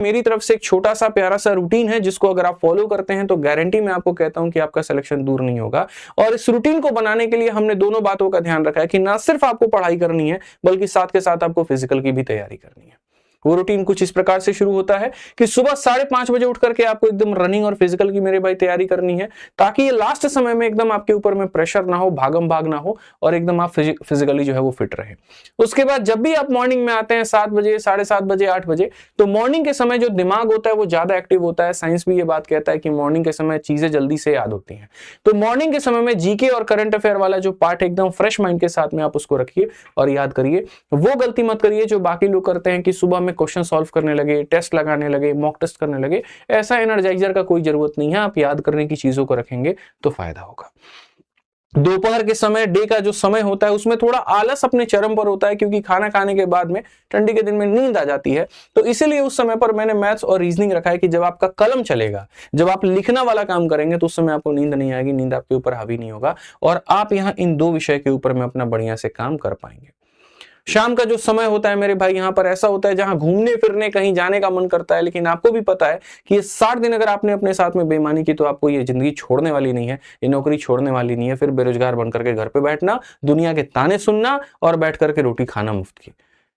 मेरी तरफ से एक छोटा सा प्यारा सा रूटीन है जिसको अगर आप फॉलो करते हैं तो गारंटी मैं आपको कहता हूं कि आपका सिलेक्शन दूर नहीं होगा। और इस रूटीन को बनाने के लिए हमने दोनों बातों का ध्यान रखा है कि ना सिर्फ आपको पढ़ाई करनी है बल्कि साथ के साथ आपको फिजिकल की भी तैयारी करनी है। वो रूटीन कुछ इस प्रकार से शुरू होता है कि सुबह 5:30 बजे उठ करके आपको एकदम रनिंग और फिजिकल की मेरे भाई तैयारी करनी है, ताकि ये लास्ट समय में एकदम आपके ऊपर में प्रेशर ना हो, भागम भाग ना हो और एकदम आप फिजिकली जो है वो फिट रहे। उसके बाद जब भी आप मॉर्निंग में आते हैं 7 बजे, 7:30 बजे, 8 बजे, तो मॉर्निंग के समय जो दिमाग होता है वो ज्यादा एक्टिव होता है। साइंस भी ये बात कहता है कि मॉर्निंग के समय चीजें जल्दी से याद होती हैं। तो मॉर्निंग के समय में जीके और करंट अफेयर वाला जो पार्ट एकदम फ्रेश माइंड के साथ में आप उसको रखिए और याद करिए। वो गलती मत करिए जो बाकी लोग करते हैं कि सुबह में क्वेश्चन सॉल्व करने लगे, टेस्ट लगाने लगे, मॉक टेस्ट करने लगे। ऐसा एनर्जाइजर का कोई जरूरत नहीं है। आप याद करने की चीजों को रखेंगे तो फायदा होगा। दोपहर के समय, डे का जो समय होता है उसमें थोड़ा आलस अपने चरम पर होता है, क्योंकि खाना खाने के बाद में ठंडी के दिन में नींद आ जाती है। तो इसीलिए उस समय पर मैंने मैथ्स और रीजनिंग रखा है कि जब आपका कलम चलेगा, जब आप लिखना वाला काम करेंगे तो उस समय आपको नींद नहीं आएगी, नींद आपके ऊपर हावी नहीं होगा और आप यहाँ इन 2 विषय के ऊपर में अपना बढ़िया से काम कर पाएंगे। शाम का जो समय होता है मेरे भाई, यहां पर ऐसा होता है जहां घूमने फिरने कहीं जाने का मन करता है, लेकिन आपको भी पता है कि ये 60 दिन अगर आपने अपने साथ में बेईमानी की तो आपको ये जिंदगी छोड़ने वाली नहीं है, ये नौकरी छोड़ने वाली नहीं है। फिर बेरोजगार बनकर के घर पे बैठना, दुनिया के ताने सुनना और बैठ करके रोटी खाना मुफ्त की।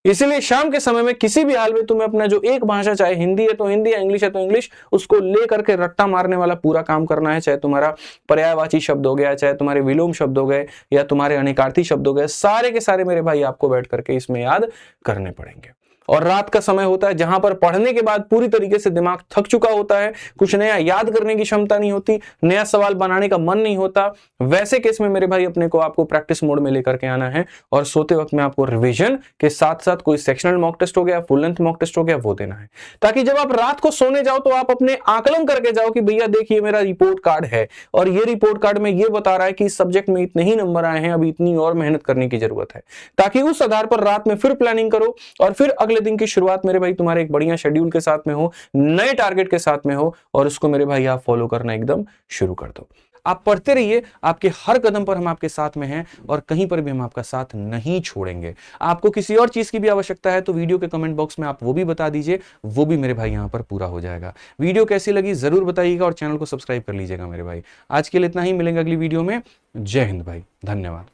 इसलिए शाम के समय में किसी भी हाल में तुम्हें अपना जो एक भाषा, चाहे हिंदी है तो हिंदी या इंग्लिश है तो इंग्लिश, उसको ले करके रट्टा मारने वाला पूरा काम करना है। चाहे तुम्हारा पर्यायवाची शब्द हो गया, चाहे तुम्हारे विलोम शब्द हो गए या तुम्हारे अनेकार्थी शब्द हो गए, सारे के सारे मेरे भाई आपको बैठ करके इसमें याद करने पड़ेंगे। और रात का समय होता है जहां पर पढ़ने के बाद पूरी तरीके से दिमाग थक चुका होता है, कुछ नया याद करने की क्षमता नहीं होती, नया सवाल बनाने का मन नहीं होता। वैसे केस में मेरे भाई अपने को आपको प्रैक्टिस मोड में लेकर के आना है और सोते वक्त में आपको रिवीजन के साथ साथ कोई सेक्शनल मॉक टेस्ट हो गया, फुल लेंथ मॉक टेस्ट हो गया, वो देना है, ताकि जब आप रात को सोने जाओ तो आप अपने आकलन करके जाओ कि भैया देखिए मेरा रिपोर्ट कार्ड है और ये रिपोर्ट कार्ड में ये बता रहा है कि इस सब्जेक्ट में इतने ही नंबर आए हैं, अभी इतनी और मेहनत करने की जरूरत है। ताकि उस आधार पर रात में फिर प्लानिंग करो और फिर अगले दिन की शुरुआत मेरे भाई तुम्हारे एक बढ़िया शेड्यूल के साथ में हो, नए टारगेट के साथ में हो और उसको मेरे भाई आप फॉलो करना एकदम शुरू कर दो। आप पढ़ते रहिए, आपके हर कदम पर हम आपके साथ में हैं और कहीं पर भी हम आपका साथ नहीं छोड़ेंगे। आपको किसी और चीज की भी आवश्यकता है तो वीडियो के कमेंट बॉक्स में आप वो भी बता दीजिए, वो भी मेरे भाई यहां पर पूरा हो जाएगा। वीडियो कैसी लगी जरूर बताइएगा और चैनल को सब्सक्राइब कर लीजिएगा मेरे भाई। आज के लिए इतना ही, मिलेंगे अगली वीडियो में। जय हिंद भाई, धन्यवाद।